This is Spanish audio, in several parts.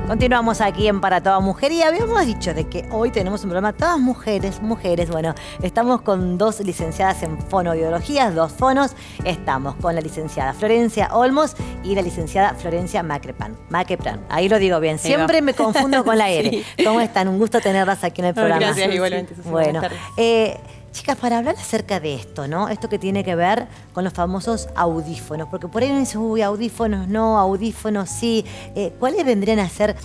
Continuamos aquí en Para Toda Mujer y habíamos dicho de que hoy tenemos un programa todas mujeres. Bueno, estamos con dos licenciadas en fonoaudiología, dos fonos. Estamos con la licenciada Florencia Olmos y la licenciada Florencia Maquepran. Ahí lo digo bien. Siempre me confundo con la R. Sí. ¿Cómo están? Un gusto tenerlas aquí en el programa. Gracias, igualmente. Bueno, chicas, para hablar acerca de esto, ¿no? Esto que tiene que ver con los famosos audífonos, porque por ahí uno dice, uy, audífonos no, audífonos sí. ¿Cuáles vendrían a ser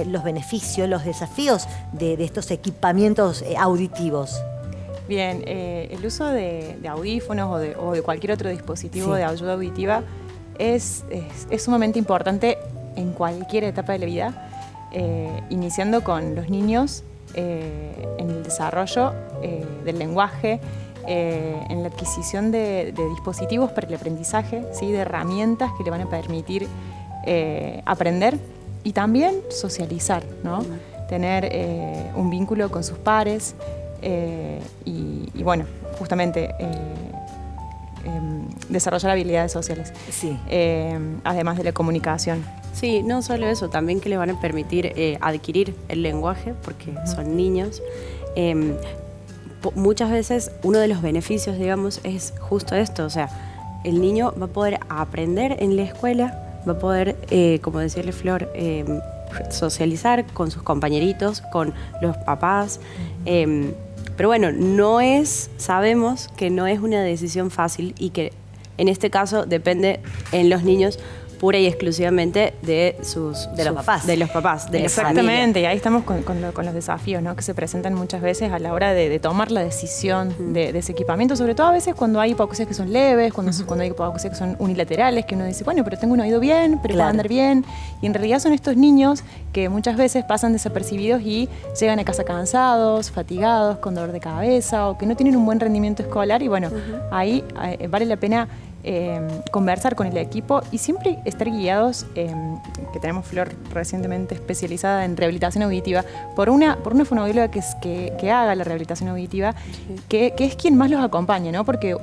los beneficios, los desafíos de estos equipamientos auditivos? Bien, el uso de audífonos o de cualquier otro dispositivo de ayuda auditiva es sumamente importante en cualquier etapa de la vida, iniciando con los niños en el desarrollo del lenguaje, en la adquisición de dispositivos para el aprendizaje, ¿sí? De herramientas que le van a permitir aprender y también socializar, ¿no? Tener un vínculo con sus pares y bueno, justamente desarrollar habilidades sociales, además de la comunicación. Sí, no solo eso, también que les van a permitir adquirir el lenguaje, porque son niños. Muchas veces uno de los beneficios, digamos, es justo esto, o sea, el niño va a poder aprender en la escuela, va a poder, como decirle Flor, socializar con sus compañeritos, con los papás, pero bueno, sabemos que no es una decisión fácil y que en este caso depende en los niños pura y exclusivamente de los papás. Exactamente, y ahí estamos con los desafíos, ¿no? Que se presentan muchas veces a la hora de tomar la decisión de ese equipamiento, sobre todo a veces cuando hay hipoacusias que son leves, cuando hay hipoacusias que son unilaterales, que uno dice, bueno, pero tengo un oído bien, pero puedo andar bien, y en realidad son estos niños que muchas veces pasan desapercibidos y llegan a casa cansados, fatigados, con dolor de cabeza, o que no tienen un buen rendimiento escolar, y bueno, ahí vale la pena conversar con el equipo y siempre estar guiados, que tenemos Flor recientemente especializada en rehabilitación auditiva, por una fonoaudióloga que haga la rehabilitación auditiva, que es quien más los acompaña, ¿no? Porque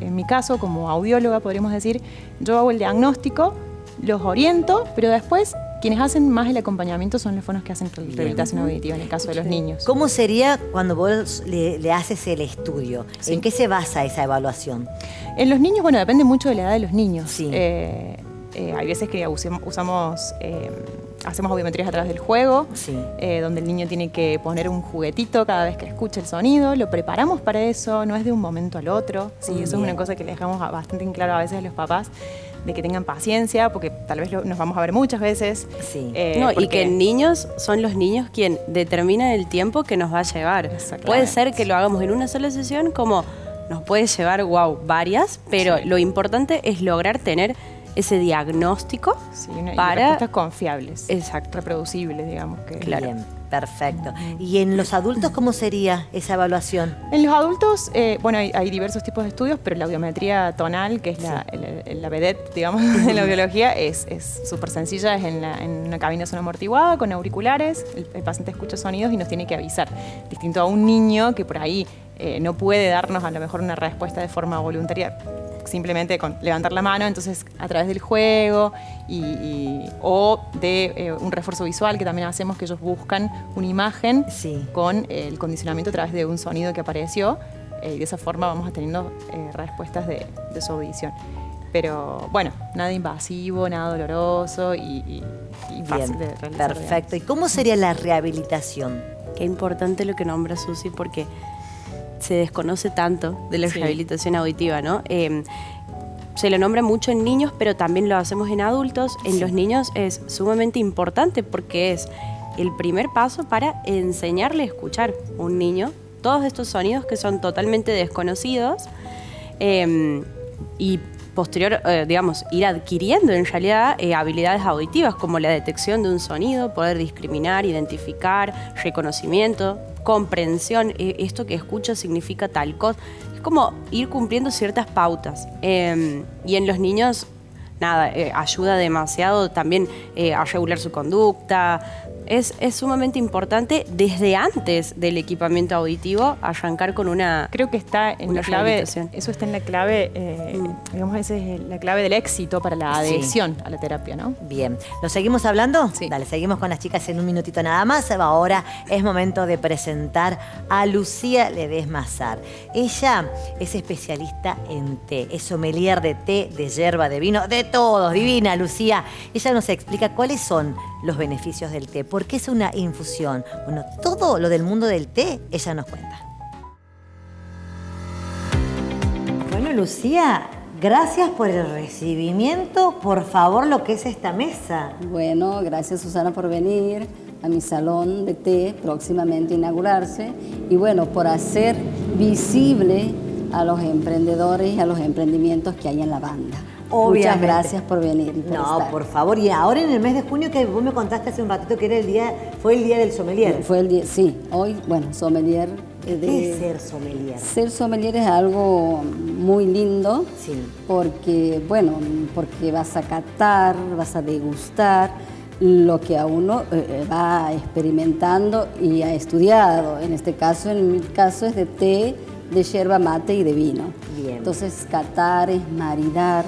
en mi caso, como audióloga, podríamos decir, yo hago el diagnóstico, los oriento, pero después quienes hacen más el acompañamiento son los fonos que hacen rehabilitación auditiva en el caso de los niños. ¿Cómo sería cuando vos le haces el estudio? ¿En qué se basa esa evaluación? En los niños, bueno, depende mucho de la edad de los niños. Sí. Hay veces que hacemos audiometrías a través del juego, donde el niño tiene que poner un juguetito cada vez que escucha el sonido. Lo preparamos para eso, no es de un momento al otro. Eso es una cosa que le dejamos bastante en claro a veces a los papás, de que tengan paciencia, porque tal vez nos vamos a ver muchas veces. Y que niños son los niños quien determinan el tiempo que nos va a llevar. Puede ser que lo hagamos en una sola sesión, como nos puede llevar, varias, pero lo importante es lograr tener ese diagnóstico para respuestas confiables. Exacto. Reproducibles, digamos. Bien, perfecto. ¿Y en los adultos cómo sería esa evaluación? En los adultos, hay diversos tipos de estudios, pero la audiometría tonal, que es la vedette, digamos, de la audiología, es súper sencilla, es en una cabina sonoamortiguada, con auriculares, el paciente escucha sonidos y nos tiene que avisar. Distinto a un niño que por ahí no puede darnos a lo mejor una respuesta de forma voluntaria, simplemente con levantar la mano, entonces a través del juego o de un refuerzo visual que también hacemos, que ellos buscan una imagen con el condicionamiento a través de un sonido que apareció, y de esa forma vamos teniendo respuestas de su audición. Pero bueno, nada invasivo, nada doloroso y fácil de realizar. Perfecto. ¿Y cómo sería la rehabilitación? Qué importante lo que nombra Susi, porque se desconoce tanto de la rehabilitación auditiva, ¿no? Se lo nombra mucho en niños, pero también lo hacemos en adultos. En los niños es sumamente importante porque es el primer paso para enseñarle a escuchar a un niño todos estos sonidos que son totalmente desconocidos, y posterior, ir adquiriendo en realidad habilidades auditivas como la detección de un sonido, poder discriminar, identificar, reconocimiento, comprensión, esto que escucho significa tal cosa. Es como ir cumpliendo ciertas pautas. Y en los niños, ayuda demasiado también a regular su conducta, Es sumamente importante desde antes del equipamiento auditivo arrancar con una. Creo que está en una la clave, rehabilitación. eso está en la clave, digamos, esa es la clave del éxito para la adhesión a la terapia, ¿no? Bien, ¿lo seguimos hablando? Sí. Dale, seguimos con las chicas en un minutito nada más. Ahora es momento de presentar a Lucía Ledesma Azar. Ella es especialista en té, es sommelier de té, de yerba, de vino, de todo. Divina, Lucía. Ella nos explica cuáles son los beneficios del té, por qué es una infusión. Bueno, todo lo del mundo del té, ella nos cuenta. Bueno, Lucía, gracias por el recibimiento. Por favor, lo que es esta mesa. Bueno, gracias Susana por venir a mi salón de té, próximamente a inaugurarse. Y bueno, por hacer visible a los emprendedores y a los emprendimientos que hay en la banda. Obviamente. Muchas gracias por venir y por No, estar. por favor. Y ahora en el mes de junio, que vos me contaste hace un ratito que era fue el día del sommelier. Fue el día, sí, hoy, bueno, sommelier. ¿Qué es ser sommelier? Ser sommelier es algo muy lindo, Sí. porque, bueno, porque vas a catar, vas a degustar lo que a uno va experimentando y ha estudiado. En este caso, en mi caso, es de té, de yerba mate y de vino. Bien. Entonces, catar es maridar,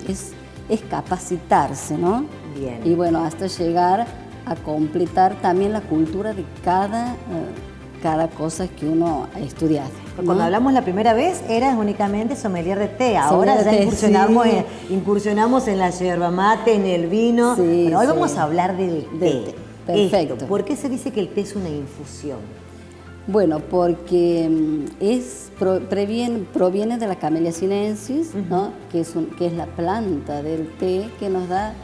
es capacitarse, ¿no? Bien. Y bueno, hasta llegar a completar también la cultura de cada cosa que uno ha estudiado. Cuando hablamos la primera vez, eras únicamente sommelier de té. Ahora Sommelier ya de té, sí. incursionamos en la yerba mate, en el vino. Sí, Pero hoy sí. vamos a hablar del té. Del té. Perfecto. Esto, ¿por qué se dice que el té es una infusión? Bueno, porque proviene de la Camellia sinensis, ¿no? que es la planta del té que nos da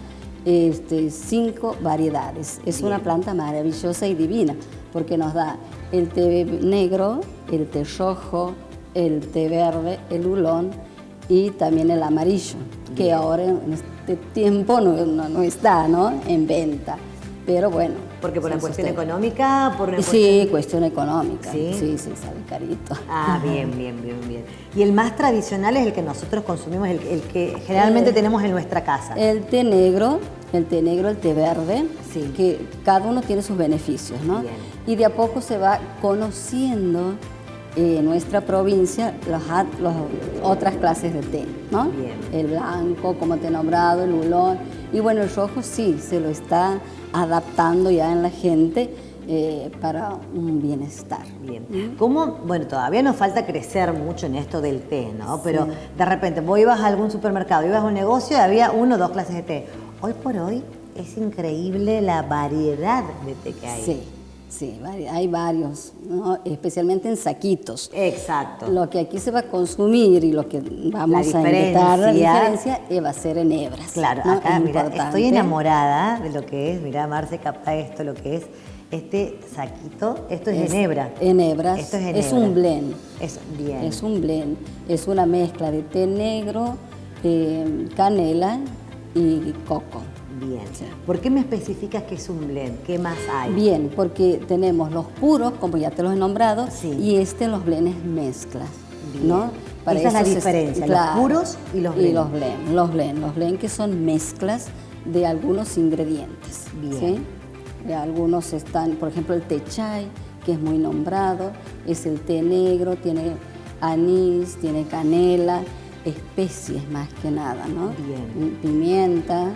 5 variedades. Es Bien. una planta maravillosa y divina, porque nos da el té negro, el té rojo, el té verde, el oolong y también el amarillo, que ahora en este tiempo no está, ¿no? En venta. Pero bueno. Porque por una son cuestión ustedes. económica, por una Sí, cuestión económica. ¿Sí? Sí, sale carito. Ah, bien. Y el más tradicional es el que nosotros consumimos, el que generalmente tenemos en nuestra casa. El té negro, el té verde, Sí. que cada uno tiene sus beneficios, ¿no? Bien. Y de a poco se va conociendo en nuestra provincia las otras clases de té, ¿no? Bien. El blanco, como te he nombrado, el oolong. Y bueno, el rojo sí, se lo está adaptando ya en la gente para un bienestar. Bien. ¿Cómo? Bueno, todavía nos falta crecer mucho en esto del té, ¿no? Pero de repente vos ibas a algún supermercado, ibas a un negocio y había 1 o 2 clases de té. Hoy por hoy es increíble la variedad de té que hay. Sí, hay varios, ¿no? Especialmente en saquitos. Exacto. Lo que aquí se va a consumir y lo que vamos a diferencia. invitar, la diferencia va a ser en hebras. Claro, ¿no? acá, mira, Importante. estoy enamorada de lo que es, mira, Marce, capaz esto, lo que es este saquito, esto es en hebra. En hebras. Esto es en es hebra. un blend. Es bien. Es un blend. Es una mezcla de té negro, canela y coco. Bien. Sí. ¿Por qué me especificas que es un blend? ¿Qué más hay? Bien, porque tenemos los puros, como ya te los he nombrado, Sí. y los blends mezclas, Bien. ¿no? Esa es la eso diferencia, los puros y los blends. Los blends que son mezclas de algunos ingredientes. Bien. ¿Sí? Algunos están, por ejemplo, el té chai, que es muy nombrado, es el té negro, tiene anís, tiene canela, especies más que nada, ¿no? Bien. Pimienta.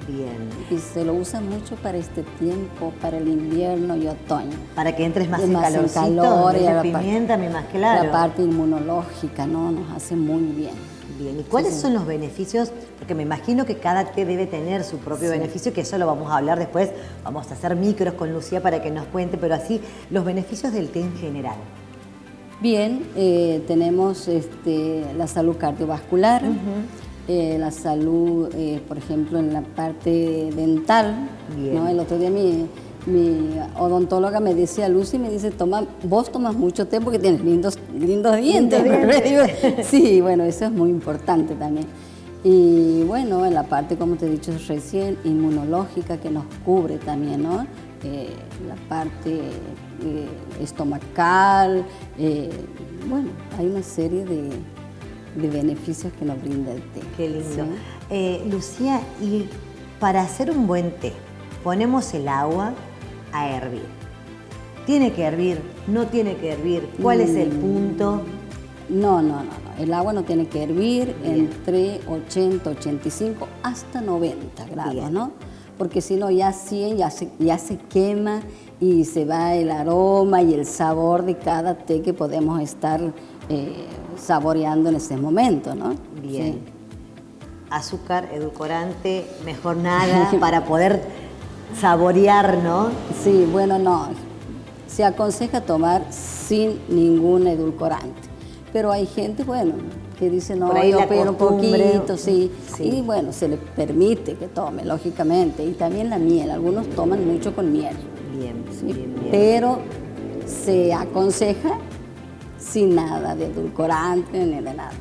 Bien. Y se lo usa mucho para este tiempo, para el invierno y otoño. Para que entres más Es en más en calorcito, calor y la a la par- pimienta, más claro. La parte inmunológica, ¿no? Nos hace muy bien. Bien, ¿y cuáles son los beneficios? Porque me imagino que cada té debe tener su propio beneficio, que eso lo vamos a hablar después. Vamos a hacer micros con Lucía para que nos cuente, pero así, los beneficios del té en general. Bien, tenemos la salud cardiovascular, la salud, por ejemplo, en la parte dental. Bien. ¿No? El otro día mi odontóloga me decía, Lucy, me dice, vos tomas mucho té porque tienes lindos dientes. Lindos Digo, sí, bueno, eso es muy importante también. Y bueno, en la parte, como te he dicho recién, inmunológica que nos cubre también, ¿no? La parte estomacal, bueno, hay una serie de beneficios que nos brinda el té. Qué lindo. ¿Sí? Lucía, y para hacer un buen té, ponemos el agua, a hervir. ¿Tiene que hervir? ¿No tiene que hervir? ¿Cuál es el punto? No. El agua no tiene que hervir entre 80, 85 hasta 90 grados, Bien. ¿no? Porque si no, ya 100 ya se quema y se va el aroma y el sabor de cada té que podemos estar saboreando en ese momento, ¿no? Bien. Sí. Azúcar, edulcorante, mejor nada, para poder saborear, ¿no? Sí, bueno, no. Se aconseja tomar sin ningún edulcorante. Pero hay gente, bueno, que dice, no, Por ahí yo la pero un costumbre, poquito, sí. sí. Y bueno, se le permite que tome, lógicamente. Y también la miel. Algunos toman mucho con miel. Bien, ¿sí? bien. Pero se aconseja sin nada de edulcorante ni de nada.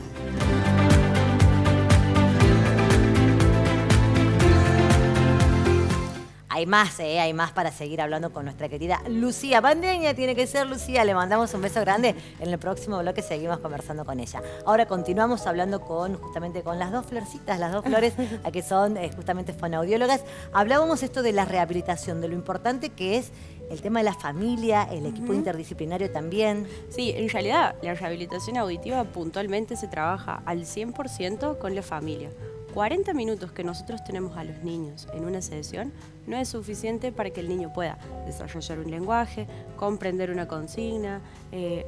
Hay más para seguir hablando con nuestra querida Lucía Bandeña. Tiene que ser Lucía. Le mandamos un beso grande. En el próximo bloque seguimos conversando con ella. Ahora continuamos hablando justamente con las dos florcitas, las dos flores, que son justamente fonoaudiólogas. Hablábamos esto de la rehabilitación, de lo importante que es el tema de la familia, el equipo interdisciplinario también. Sí, en realidad la rehabilitación auditiva puntualmente se trabaja al 100% con la familia. 40 minutos que nosotros tenemos a los niños en una sesión no es suficiente para que el niño pueda desarrollar un lenguaje, comprender una consigna,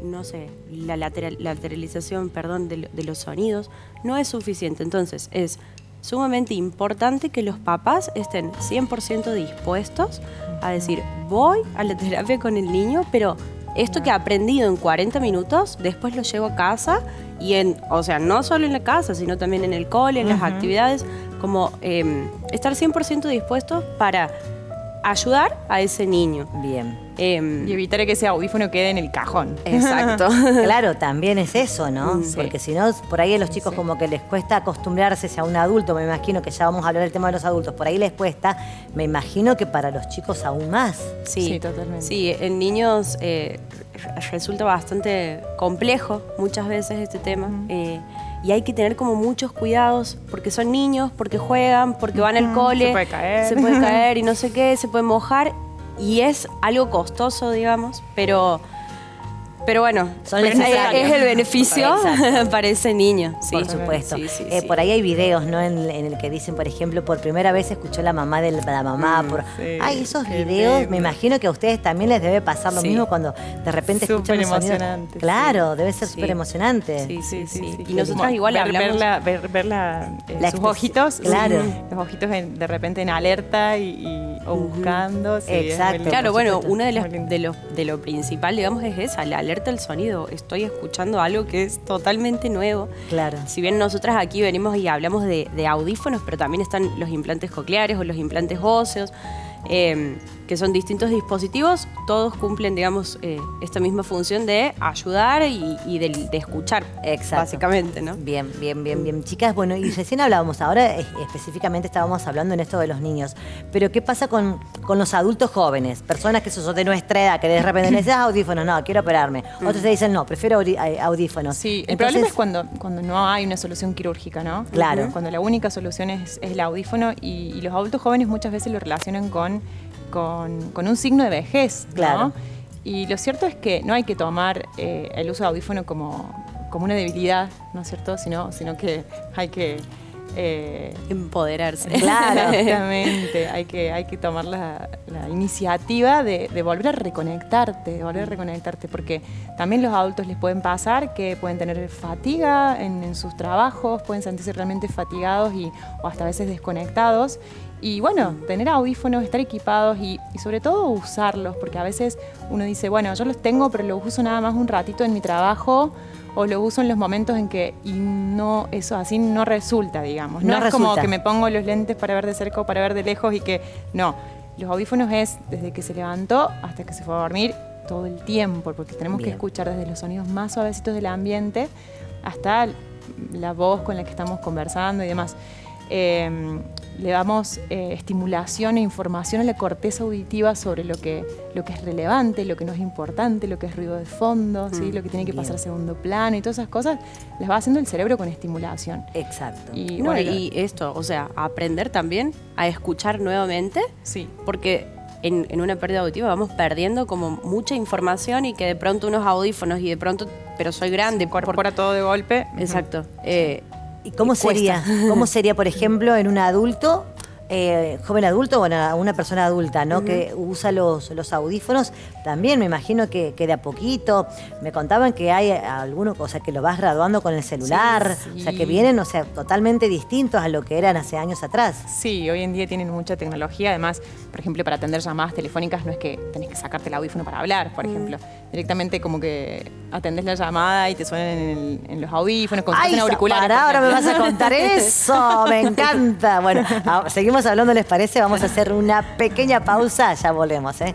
no sé, la lateralización, de los sonidos, no es suficiente. Entonces es sumamente importante que los papás estén 100% dispuestos a decir, voy a la terapia con el niño, pero esto que he aprendido en 40 minutos, después lo llevo a casa y no solo en la casa, sino también en el cole, en las actividades, como estar 100% dispuestos para ayudar a ese niño. Bien. Y evitar que ese audífono quede en el cajón. Exacto. Claro, también es eso, ¿no? Sí. Porque si no, por ahí a los chicos como que les cuesta acostumbrarse a un adulto. Me imagino que ya vamos a hablar del tema de los adultos. Por ahí les cuesta. Me imagino que para los chicos aún más. Sí, totalmente. Sí, en niños resulta bastante complejo muchas veces este tema. Y hay que tener como muchos cuidados porque son niños, porque juegan, porque van al cole. Se puede caer. Y no sé qué, se puede mojar. Y es algo costoso, digamos, pero bueno, Son necesarios. es el beneficio Exacto. para ese niño. Sí. Por supuesto. Sí, sí, sí. Por ahí hay videos, ¿no? En el que dicen, por ejemplo, por primera vez escuchó la mamá de la mamá. Sí, Ay, esos qué videos, lindo. me imagino que a ustedes también les debe pasar lo Sí. mismo cuando de repente escuchan Súper un sonido. emocionante, Claro, debe ser Sí. súper emocionante. Sí. Y nosotros igual ver, hablamos... ver La sus expresión, ojitos. claro. Los ojitos de repente en alerta o buscando. Sí, es muy Exacto. lindo. Claro, por bueno, supuesto. una Muy lindo. de lo principal, digamos, es esa, la alerta al sonido. Estoy escuchando algo que es totalmente nuevo. Claro. Si bien nosotras aquí venimos y hablamos de audífonos, pero también están los implantes cocleares o los implantes óseos, que son distintos dispositivos, todos cumplen, digamos, esta misma función de ayudar y de escuchar, Exacto. básicamente, ¿no? Bien. Chicas, bueno, y recién hablábamos, ahora específicamente estábamos hablando en esto de los niños, pero ¿qué pasa con los adultos jóvenes? Personas que son de nuestra edad, que de repente necesitas audífonos, no, quiero operarme. Otros te dicen, no, prefiero audífonos. Sí, el Entonces, problema es cuando no hay una solución quirúrgica, ¿no? Claro. Cuando la única solución es el audífono y los adultos jóvenes muchas veces lo relacionan con un signo de vejez, ¿no? Claro. Y lo cierto es que no hay que tomar el uso de audífono como una debilidad, ¿no es cierto? Sino que hay que... Empoderarse. Claro. Exactamente, hay que tomar la iniciativa de volver a reconectarte, porque también los adultos les pueden pasar que pueden tener fatiga en sus trabajos, pueden sentirse realmente fatigados o hasta a veces desconectados. Y bueno, tener audífonos, estar equipados y sobre todo usarlos, porque a veces uno dice, bueno, yo los tengo, pero los uso nada más un ratito en mi trabajo o lo uso en los momentos en que, y no, eso así no resulta, digamos. No es como resulta. que me pongo los lentes para ver de cerca o para ver de lejos y que, no. Los audífonos es desde que se levantó hasta que se fue a dormir todo el tiempo, porque tenemos Bien. que escuchar desde los sonidos más suavecitos del ambiente hasta la voz con la que estamos conversando y demás. Le damos estimulación e información a la corteza auditiva sobre lo que es relevante, lo que no es importante, lo que es ruido de fondo, ¿sí? Lo que tiene que pasar a segundo plano y todas esas cosas, las va haciendo el cerebro con estimulación. Exacto. Y, No, bueno, y esto, o sea, aprender también a escuchar nuevamente, sí. porque en una pérdida auditiva vamos perdiendo como mucha información y que de pronto unos audífonos y de pronto, pero soy grande. Incorpora todo de golpe. Exacto. ¿Y cómo sería? ¿Cómo sería, por ejemplo, en un adulto, joven adulto o una persona adulta, ¿no? Que usa los audífonos? También me imagino que de a poquito. Me contaban que hay algunos, o sea, que lo vas graduando con el celular. Sí. O sea, que vienen, o sea, totalmente distintos a lo que eran hace años atrás. Sí, hoy en día tienen mucha tecnología. Además, por ejemplo, para atender llamadas telefónicas no es que tenés que sacarte el audífono para hablar, por ejemplo. Directamente como que atendés la llamada y te suenan en los audífonos, como si fuesen auriculares. Pará, ahora me vas a contar eso. Me encanta. Bueno, seguimos hablando, ¿les parece? Vamos a hacer una pequeña pausa. Ya volvemos, ¿eh?